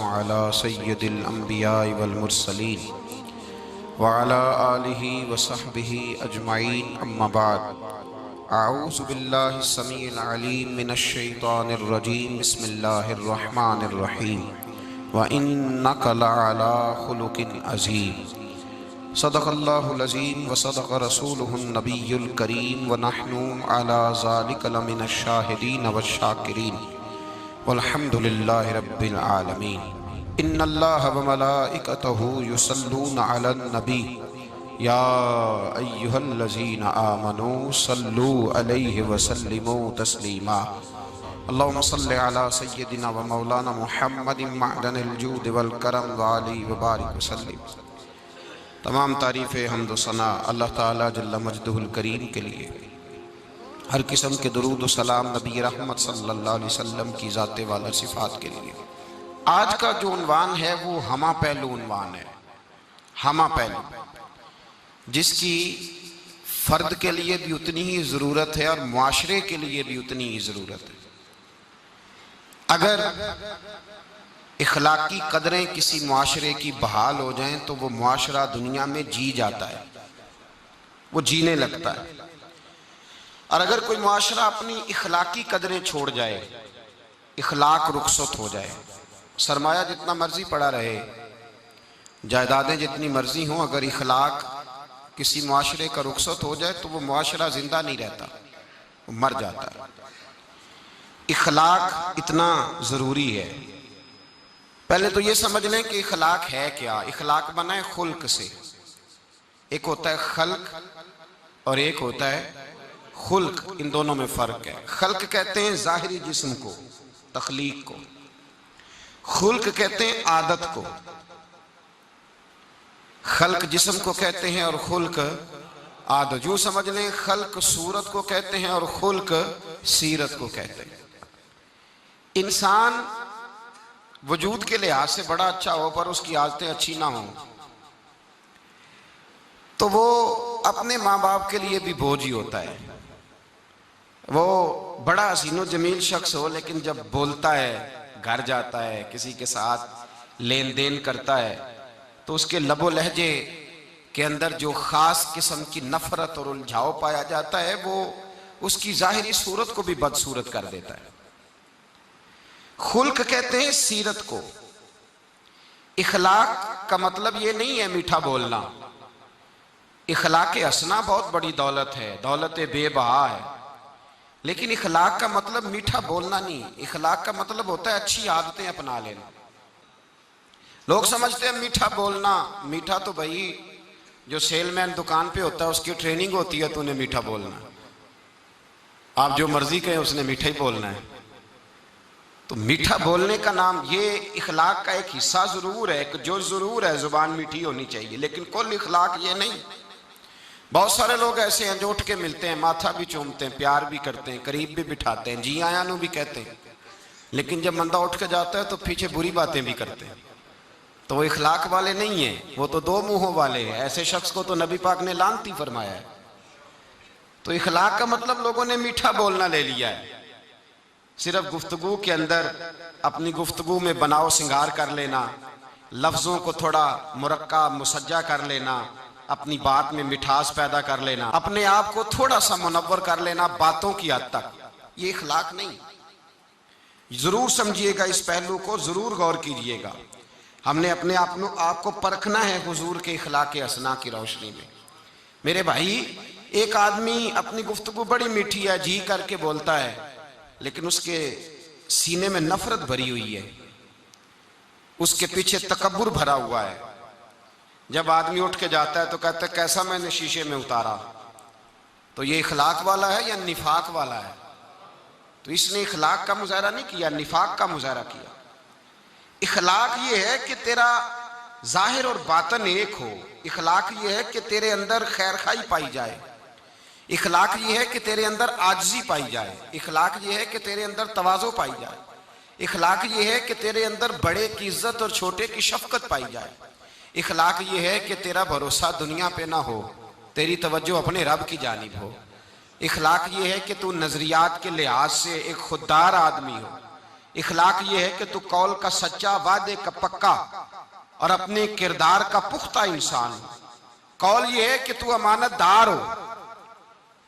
अला सय्यदिल अंबिया वल मुरसलीन व अला आलिहि व सहबिहि अजमाइन अम्मा बाद। अऊज़ु बिल्लाहि समीइल अलीम मिनश शैतानिर रजीम बिस्मिल्लाहिर रहमानिर रहीम व इन्नका लअला खुलुकिन अज़ीम। सदक़ल्लाहुल अज़ीम व सदक़ रसूलुहुन नबियुल करीम व नहनु अला ज़ालिका लमिनश शाहिदीन वश्शाकिरीन वल्हम्दुलिल्लाहि रब्बिल आलमीन। इन्नल्लाह व मलाइकतहु युसल्लूना अलन नबी या अय्युहल्लज़ीना आमनू सल्लू अलैहि व सल्लिमू तस्लीमा। अल्लाहुम्मा सल्लि अला सय्यदिना व मौलाना मुहम्मदिन मअदनिल जूद वल करम व आलिहि व बारिक वसल्लिम। तमाम तारीफ़ें हम्द व सना अल्लाह ताला जल्ल मजदुहुल करीम के लिए। हर किस्म के दुरूद व सलाम नबी रहमत सल्लल्लाहु अलैहि वसल्लम की ज़ाते वाला सिफ़ात के लिए। आज का जो उन्वान है वो हमा पहलू उन्वान है। हमा पहलू जिसकी फ़र्द के लिए भी उतनी ही ज़रूरत है और मुआशरे के लिए भी उतनी ही ज़रूरत है। अगर इखलाकी कदरें किसी मुआशरे की बहाल हो जाएं तो वो मुआशरा दुनिया में जी जाता है, वो जीने लगता है। और अगर कोई मुआशरा अपनी इखलाकी कदरें छोड़ जाए, इखलाक रुखसत हो जाए, सरमाया जितना मर्जी पड़ा रहे, जायदादें जितनी मर्जी हों, अगर इखलाक किसी मुआशरे का रुखसत हो जाए तो वो मुआशरा जिंदा नहीं रहता, वो मर जाता है। इखलाक इतना ज़रूरी है। पहले तो ये समझ लें कि इखलाक है क्या। इखलाक बना है खुल्क से। एक होता है खल्क और एक होता है खुल्क। इन दोनों में फ़र्क है। खल्क कहते हैं ज़ाहिरी जिस्म को, तख्लीक को। खुल्क कहते हैं आदत को। खल्क जिस्म को कहते हैं और खुल्क आदत। यूँ समझ लें खल्क सूरत को कहते हैं और खुल्क सीरत को कहते हैं। इंसान वजूद के लिहाज से बड़ा अच्छा हो पर उसकी आदतें अच्छी ना हों तो वो अपने माँ बाप के लिए भी बोझ ही होता है। वो बड़ा हसीनो जमील शख्स हो लेकिन जब बोलता है, घर जाता है, किसी के साथ लेन देन करता है तो उसके लबो लहजे के अंदर जो ख़ास किस्म की नफ़रत और उलझाव पाया जाता है वो उसकी ज़ाहिरी सूरत को भी बदसूरत कर देता है। खुल्क कहते हैं सीरत को। इखलाक का मतलब ये नहीं है मीठा बोलना। इखलाक हंसना बहुत बड़ी दौलत है, दौलत बेबहा है। लेकिन इखलाक का मतलब मीठा बोलना नहीं। इखलाक का मतलब होता है अच्छी आदतें अपना लेना। लोग समझते हैं मीठा बोलना, मीठा तो भाई जो सेलमैन दुकान पे होता है उसकी ट्रेनिंग होती है, तूने मीठा बोलना, आप जो मर्जी कहें उसने मीठा ही बोलना है। तो मीठा बोलने का नाम ये इखलाक का एक हिस्सा ज़रूर है, जो ज़रूर है ज़ुबान मीठी होनी चाहिए, लेकिन कुल इखलाक ये नहीं। बहुत सारे लोग ऐसे हैं जो उठ के मिलते हैं, माथा भी चूमते हैं, प्यार भी करते हैं, करीब भी बिठाते हैं, जी आया नू भी कहते हैं, लेकिन जब बंदा उठ के जाता है तो पीछे बुरी बातें भी करते हैं। तो वो इखलाक वाले नहीं हैं, वो तो दो मुंहों वाले हैं। ऐसे शख्स को तो नबी पाक ने लानती फरमाया है। तो इखलाक का मतलब लोगों ने मीठा बोलना ले लिया है। सिर्फ गुफ्तगू के अंदर अपनी गुफ्तगू में बनाव सिंगार कर लेना, लफ्ज़ों को थोड़ा मुरक्का मुसज्जा कर लेना, अपनी बात में मिठास पैदा कर लेना, अपने आप को थोड़ा सा मुनव्वर कर लेना बातों की हद तक, ये इखलाक नहीं। जरूर समझिएगा, इस पहलू को जरूर गौर कीजिएगा। हमने अपने आप को परखना है हुजूर के इखलाक हसना की रोशनी में। मेरे भाई, एक आदमी अपनी गुफ्तगू बड़ी मीठी है, जी करके बोलता है, लेकिन उसके सीने में नफरत भरी हुई है, उसके पीछे तकब्बुर भरा हुआ है। जब आदमी उठ के जाता है तो कहता है कैसा मैंने शीशे में उतारा। तो ये इखलाक वाला है या निफाक वाला है? तो इसने इखलाक का मुजाहरा नहीं किया, निफाक का मुजाहरा किया। इखलाक ये है कि तेरा जाहिर और बातन एक हो। इखलाक ये है कि तेरे अंदर खैर खाई पाई जाए। इखलाक ये है कि तेरे अंदर आजिज़ी पाई जाए। इखलाक ये है कि तेरे अंदर तवाज़ो पाई जाए। इखलाक ये है कि तेरे अंदर बड़े की इज्जत और छोटे की शफकत पाई जाए। इखलाक ये है कि तेरा भरोसा दुनिया पे ना हो, तेरी तवज्जो अपने रब की जानिब हो। इखलाक ये है कि तू नज़रियात के लिहाज से एक खुददार आदमी हो। इखलाक ये है कि तू कौल का सच्चा, वादे का पक्का और अपने किरदार का पुख्ता इंसान हो। कौल ये है कि तू अमानतदार हो।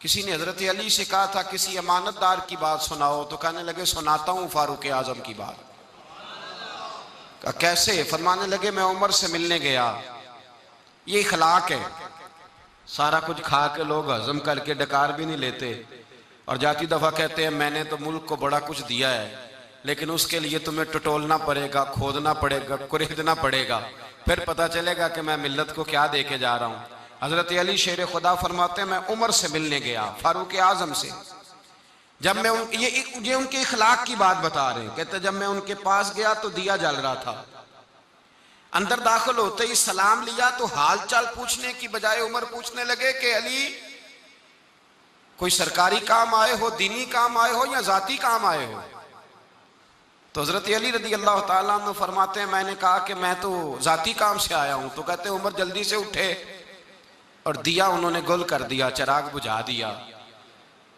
किसी ने हजरत अली से कहा था किसी अमानतदार की बात सुनाओ, तो कहने लगे सुनाता हूं फारूक आजम की बात। कैसे? फरमाने लगे मैं उमर से मिलने गया। ये इखलाक है। सारा कुछ खा के लोग हजम करके डकार भी नहीं लेते और जाती दफा कहते हैं मैंने तो मुल्क को बड़ा कुछ दिया है, लेकिन उसके लिए तुम्हें टटोलना पड़ेगा, खोदना पड़ेगा, कुरेदना पड़ेगा, फिर पता चलेगा कि मैं मिल्लत को क्या दे के जा रहा हूं। हजरत अली शेर खुदा फरमाते हैं मैं उमर से मिलने गया, फारूक आजम से। जब मैं ये उनके इखलाक की बात बता रहे हैं। कहते जब मैं उनके पास गया तो दिया जल रहा था। अंदर दाखिल होते ही सलाम लिया तो हाल चाल पूछने की बजाय उमर पूछने लगे कि अली कोई सरकारी काम आए हो, दीनी काम आए हो या जाती काम आए हो? तो हजरत अली रदी अल्लाह ताला अन्हु फरमाते हैं मैंने कहा कि मैं तो जाती काम से आया हूं। तो कहते उमर जल्दी से उठे और दिया उन्होंने गुल कर दिया, चिराग बुझा दिया।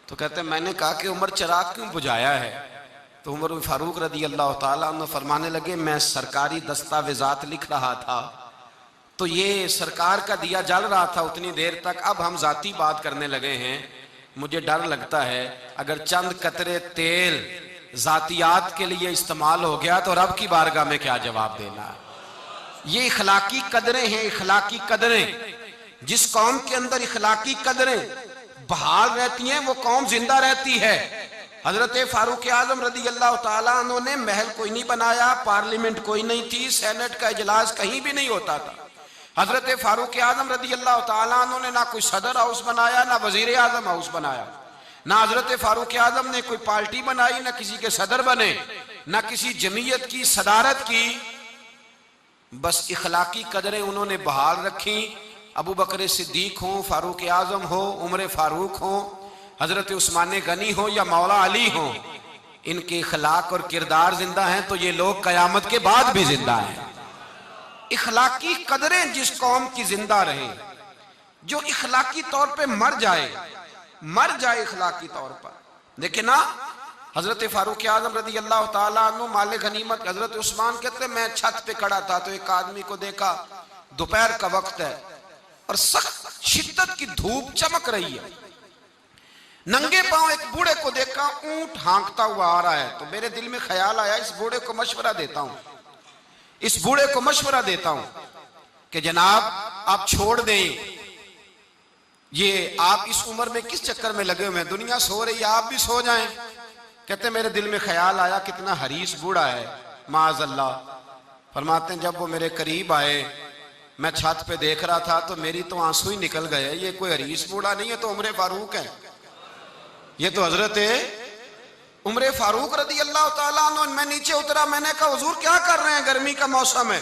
तो कहते मैंने कहा कि उमर चिराग क्यों बुझाया है? तो उमर फारूक रदी अल्लाह ताला अन्हु फरमाने लगे मैं सरकारी दस्तावेजात लिख रहा था तो ये सरकार का दिया जल रहा था उतनी देर तक, अब हम जाती बात करने लगे हैं। मुझे डर लगता है अगर चंद कतरे तेल जातियात के लिए इस्तेमाल हो गया तो रब की बारगाह में क्या जवाब देना है। ये इखलाकी कदरें हैं, इखलाकी कदरें। जिस कौम के अंदर इखलाकी कदरें बहाल रहती हैं वो कौम जिंदा रहती है। हजरत फारूक आजम रदी अल्लाह ताला अन्हु ने महल कोई नहीं बनाया, पार्लियामेंट कोई नहीं थी, सेनेट का इजलास कहीं भी नहीं होता था। हजरत फारूक आजम रदी अल्लाह ताला अन्हु ने ना कोई सदर हाउस बनाया, ना वजीर आजम हाउस बनाया, ना हजरत फारूक आजम ने कोई पार्टी बनाई, ना किसी के सदर बने, ना किसी जमीयत की सदारत की। बस इखलाकी कदरें उन्होंने बहाल रखी। अबू बकर सिद्दीक हो, फारूक आजम हो, उमर फारूक हो, हजरत उस्मान गनी हो या मौला अली हो, इनके इखलाक और किरदार जिंदा हैं तो ये लोग कयामत के बाद भी जिंदा हैं। इखलाकी कदरें जिस कौम की जिंदा रहे, जो इखलाकी तौर पे मर जाए इखलाकी तौर पर। देखिए ना हजरत फारूक आजम रदी अल्लाह ताला अन्हु माले गनीमत, हजरत उस्मान कहते मैं छत पे खड़ा था तो एक आदमी को देखा, दोपहर का वक्त है और सख्त शिद्दत की धूप चमक रही है। नंगे पांव एक बूढ़े को देखा, ऊंट हाँकता हुआ आ रहा है। तो मेरे दिल में ख्याल आया इस बूढ़े को मशवरा देता हूं कि जनाब आप छोड़ दें, ये आप इस उम्र में किस चक्कर में लगे हुए हैं, दुनिया सो रही है आप भी सो जाएं। कहते मेरे दिल में ख्याल आया कितना हरीस बूढ़ा है, माअज़ल्लाह। फरमाते हैं जब वो मेरे करीब आए, मैं छत पे देख रहा था तो मेरी तो आंसू ही निकल गए। ये कोई हरीस बूढ़ा नहीं है, तो उमर फारूक है, ये तो हजरत उमर फारूक रदी अल्लाह ताला अन्हु। मैं नीचे उतरा, मैंने कहा हुजूर क्या कर रहे हैं, गर्मी का मौसम है।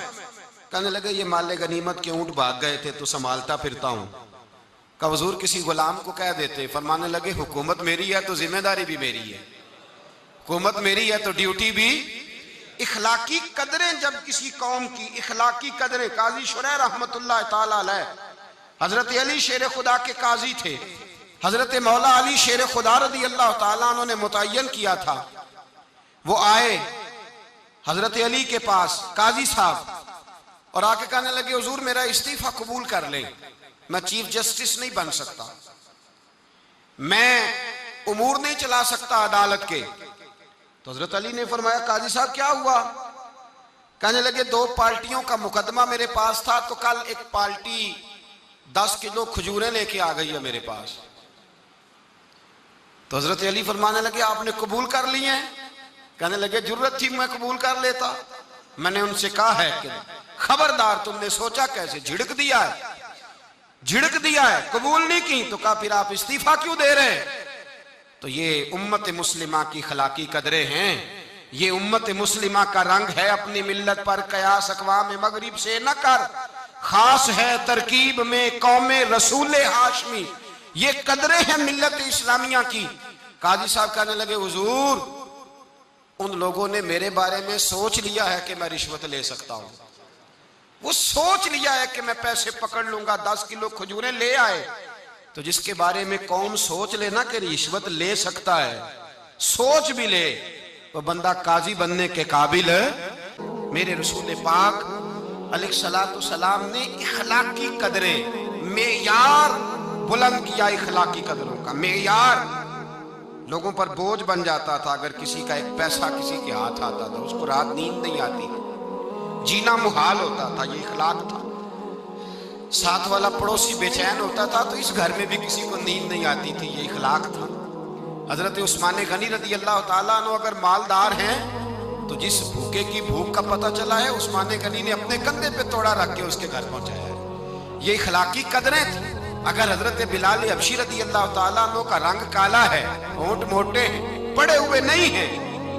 कहने लगे ये माले गनीमत के ऊंट भाग गए थे तो संभालता फिरता हूं। कहा हुजूर किसी गुलाम को कह देते। फरमाने लगे हुकूमत मेरी है तो जिम्मेदारी भी मेरी है, हुकूमत मेरी है तो ड्यूटी भी। इखलाकी कदरें जब किसी कौम की इखलाकी कदरें, काजी शुरैह रहमतुल्लाह ताला अलैह हजरत अली शेर खुदा के काजी थे, हजरत मौला अली शेर खुदा रदी अल्लाह ताला उन्होंने मुतय्यन किया था। वो आए हजरत अली के पास काजी साहब और आके कहने लगे हुजूर मेरा इस्तीफा कबूल कर ले, मैं चीफ जस्टिस नहीं बन सकता, मैं उमूर नहीं चला सकता अदालत के। तो हजरत अली ने फरमाया काजी साहब क्या हुआ? कहने लगे दो पार्टियों का मुकदमा मेरे पास था, तो कल एक पार्टी 10 किलो खजूरें लेके आ गई है मेरे पास। तो हजरत अली फरमाने लगे आपने कबूल कर ली हैं? कहने लगे जरूरत थी मैं कबूल कर लेता। मैंने उनसे कहा है कि खबरदार, तुमने सोचा कैसे, झिड़क दिया है, कबूल नहीं की। तो कहा फिर आप इस्तीफा क्यों दे रहे हैं? तो ये उम्मत मुस्लिमा की खलाकी कदरें हैं, ये उम्मत मुस्लिमा का रंग है। अपनी मिल्लत पर कयास अक़वाम मगरिब से न कर, खास है तरकीब में कौमे रसूल हाशमी। ये कदरें हैं मिल्लत इस्लामिया की। काजी साहब कहने लगे हुजूर उन लोगों ने मेरे बारे में सोच लिया है कि मैं रिश्वत ले सकता हूं, वो सोच लिया है कि मैं पैसे पकड़ लूंगा। 10 किलो खजूरें ले आए, तो जिसके बारे में कौम सोच लेना कि रिश्वत ले सकता है, सोच भी ले, वो बंदा काजी बनने के काबिल है। मेरे रसूल पाक अलैहिस्सलातु सलाम ने इखलाकी कदरें, मेयार बुलंद किया। इखलाकी कदरों का मेयार लोगों पर बोझ बन जाता था। अगर किसी का एक पैसा किसी के हाथ आता था, उसको रात नींद नहीं आती, जीना मुहाल होता था, ये इखलाक था। साथ वाला पड़ोसी बेचैन होता था तो इस घर में भी किसी को नींद नहीं आती थी, ये इखलाक था। हजरत उस्मान गनी रज़ी अल्लाह ताला अन्हु अगर मालदार हैं तो जिस भूखे की भूख का पता चला है, उस्मान गनी ने अपने कंधे पे तोड़ा रख के उसके घर पहुंचाया है। ये इखलाकी कदरें थी। अगर हजरत बिलाल हबशी रज़ी अल्लाह ताला अन्हु का रंग काला है, होंठ मोटे हैं, पड़े हुए नहीं हैं,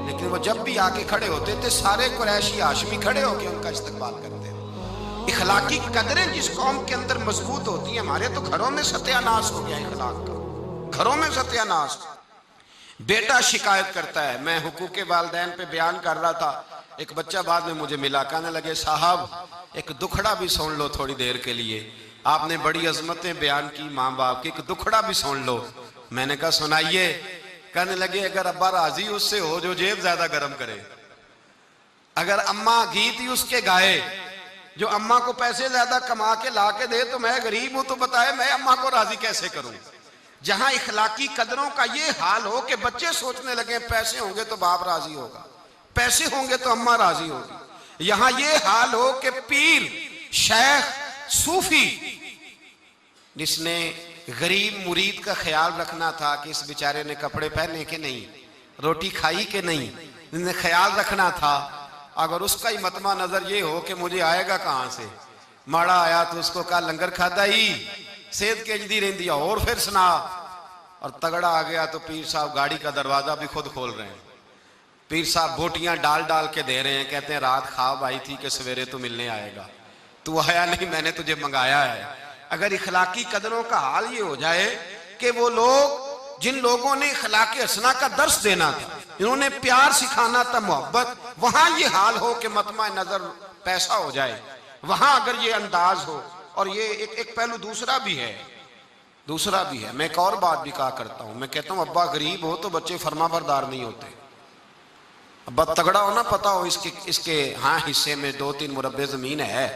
लेकिन वो जब भी आके खड़े होते थे सारे कुरैशी हाशमी खड़े होकर उनका इस्तकबाल करते थे। इखलाकी कदरें जिस कौम के अंदर मजबूत होती हैं, हमारे तो घरों में सत्यानाश हो गया इखलाक का, घरों में सत्यानाश। बेटा शिकायत करता है, मैं हुकूके वालिदैन पे बयान कर रहा था, एक बच्चा बाद में मुझे मिला, कहने लगे साहब एक दुखड़ा भी सुन लो थोड़ी देर के लिए, आपने बड़ी अजमतें बयान की माँ बाप की, एक दुखड़ा भी सुन लो। मैंने कहा सुनाइए। कहने लगे अगर अब्बा राजी उससे हो जो जेब ज्यादा गर्म करे, अगर अम्मा गीत ही उसके गाए जो अम्मा को पैसे ज्यादा कमा के ला के दे, तो मैं गरीब हूं तो बताए मैं अम्मा को राजी कैसे करूं। जहां इखलाकी कदरों का ये हाल हो कि बच्चे सोचने लगे पैसे होंगे तो बाप राजी होगा, पैसे होंगे तो अम्मा राजी होगी, यहां ये हाल हो कि पीर शेख सूफी जिसने गरीब मुरीद का ख्याल रखना था कि इस बेचारे ने कपड़े पहने के नहीं, रोटी खाई के नहीं, जिसने ख्याल रखना था, अगर उसका ही मतमा नजर ये हो कि मुझे आएगा कहां से, माड़ा आया तो उसको कहा लंगर खाता ही सेहत केजदी रही है और फिर सुना, और तगड़ा आ गया तो पीर साहब गाड़ी का दरवाजा भी खुद खोल रहे हैं, पीर साहब बोटियां डाल डाल के दे रहे हैं, कहते हैं रात ख्वाब आई थी कि सवेरे तो मिलने आएगा, तू आया नहीं, मैंने तुझे मंगाया है। अगर इखलाकी कदरों का हाल ये हो जाए कि वो लोग जिन लोगों ने इखलाकी हसना का दर्स देना था, इन्होंने प्यार सिखाना था, मोहब्बत, वहां ये हाल हो कि मतमा नजर पैसा हो जाए, वहां अगर ये अंदाज हो। और ये एक पहलू दूसरा भी है, दूसरा भी है। मैं एक और बात भी कहा करता हूं, मैं कहता हूं अब्बा गरीब हो तो बच्चे फरमाबरदार नहीं होते, अब्बा तगड़ा हो ना, पता हो इसके हाँ हिस्से में 2-3 मुरब्बे जमीन है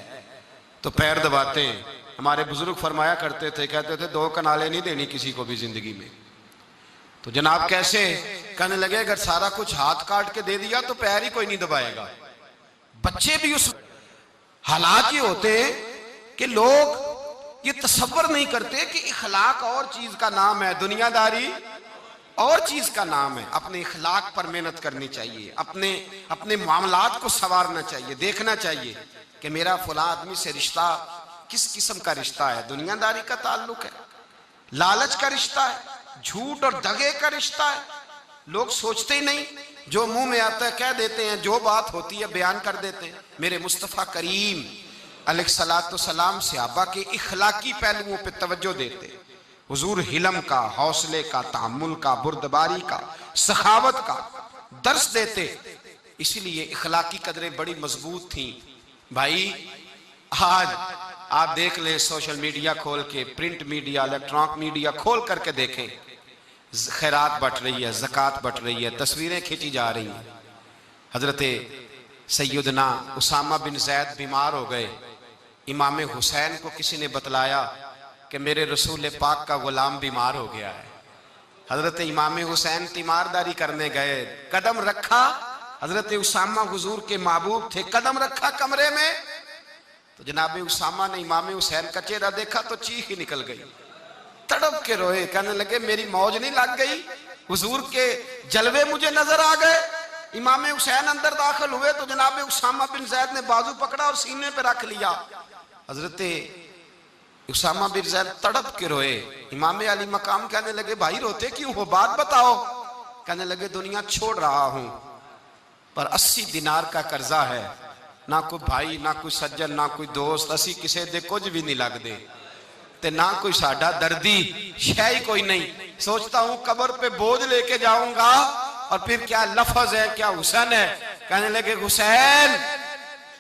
तो पैर दबाते हैं। हमारे बुजुर्ग फरमाया करते थे, कहते थे 2 कनाले नहीं देनी किसी को भी जिंदगी में। तो जनाब कैसे? कहने लगे अगर सारा कुछ हाथ काट के दे दिया तो पैर ही कोई नहीं दबाएगा। बच्चे भी उस हालात ये होते कि लोग ये तसव्वुर नहीं करते कि इखलाक और चीज का नाम है, दुनियादारी और चीज का नाम है। अपने इखलाक पर मेहनत करनी चाहिए, अपने मामलात को संवारना चाहिए, देखना चाहिए कि मेरा फला आदमी से रिश्ता किस किस्म का रिश्ता है, दुनियादारी का ताल्लुक है, लालच का रिश्ता है, झूठ और दगे का रिश्ता है। लोग सोचते ही नहीं, जो मुंह में आता है कह देते हैं, जो बात होती है बयान कर देते हैं। मेरे मुस्तफ़ा करीम अलैहिस्सलातु सलाम सहाबा के इखलाकी पहलुओं पे तवज्जो देते, हुजूर हिलम का, हौसले का, तहम्मुल का, बुर्दबारी का, सखावत का दर्स देते। इसलिए इखलाकी कदरें बड़ी मजबूत थी। भाई आज आप देख ले, सोशल मीडिया खोल के, प्रिंट मीडिया, इलेक्ट्रॉनिक मीडिया खोल करके देखें, खैरात बट रही है, ज़कात बट रही है, तस्वीरें खींची जा रही हैं। हजरत सैयदना उसामा बिन जैद बीमार हो गए, इमाम हुसैन को किसी ने बतलाया कि मेरे रसूल पाक का गुलाम बीमार हो गया है। हजरत इमाम हुसैन तीमारदारी करने गए, कदम रखा, हजरत उसामा हुजूर के महबूब थे, कदम रखा कमरे में तो जनाब उसामा ने इमाम हुसैन का चेहरा देखा तो चीख ही निकल गई, तड़प के रोए, कहने लगे मेरी मौज नहीं लग गई, हुजूर के जलवे मुझे नजर आ गए। इमाम हुसैन अंदर दाखिल हुए तो जनाब उसामा बिन जैद ने बाजू पकड़ा और सीने पे रख लिया। हजरत उसामा बिन जैद तड़प के रोए। इमाम अली मकाम कहने लगे भाई रोते क्यों हो, बात बताओ। कहने लगे दुनिया छोड़ रहा हूं पर 80 दिनार का कर्जा है, ना कोई भाई, ना कोई सज्जन, ना कोई दोस्त, असी किसी दे कुछ भी नहीं लगते ते ना कोई साडा दर्दी, शय कोई नहीं। सोचता हूं कब्र पे बोझ लेके जाऊंगा और फिर क्या लफ्ज है, क्या हुसैन है। कहने लगे हुसैन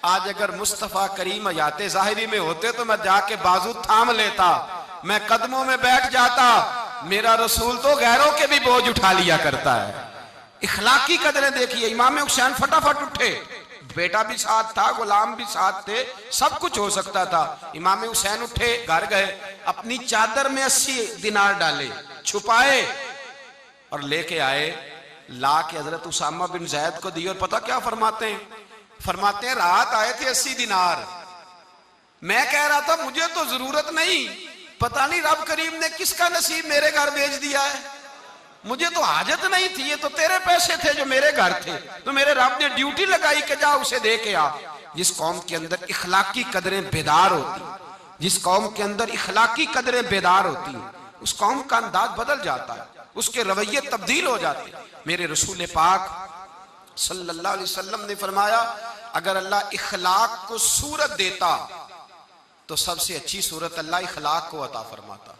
आज अगर मुस्तफा करीम हयाते ज़ाहिरी में होते तो मैं जाके बाजू थाम लेता, मैं कदमों में बैठ जाता। मेरा रसूल तो गैरों के भी बोझ उठा लिया करता है। इखलाकी कदरें देखिए। इमाम हुसैन फटाफट उठे, बेटा भी साथ था, गुलाम भी साथ थे, सब कुछ हो सकता था। इमाम हुसैन उठे, घर गए, अपनी चादर में 80 दिनार डाले, छुपाए और लेके आए, ला के हजरत उसामा बिन जैद को दिए। और पता क्या फरमाते हैं रात आए थे 80 दिनार। मैं कह रहा था मुझे तो जरूरत नहीं, पता नहीं रब करीम ने किसका नसीब मेरे घर भेज दिया है, मुझे तो हाजत नहीं थी, ये तो तेरे पैसे थे जो मेरे घर थे, तो मेरे रब ने ड्यूटी लगाई कि जा उसे दे के आ। जिस कौम के अंदर इखलाकी कदरें बेदार होती, जिस कौम के अंदर इखलाकी कदरें बेदार होती, उस कौम का अंदाज बदल जाता है, उसके रवैये तब्दील हो जाते। मेरे रसूल पाक सल्लल्लाहु अलैहि वसल्लम ने फरमाया, अगर अल्लाह इखलाक को सूरत देता तो सबसे अच्छी सूरत अल्लाह इखलाक को अता फरमाता।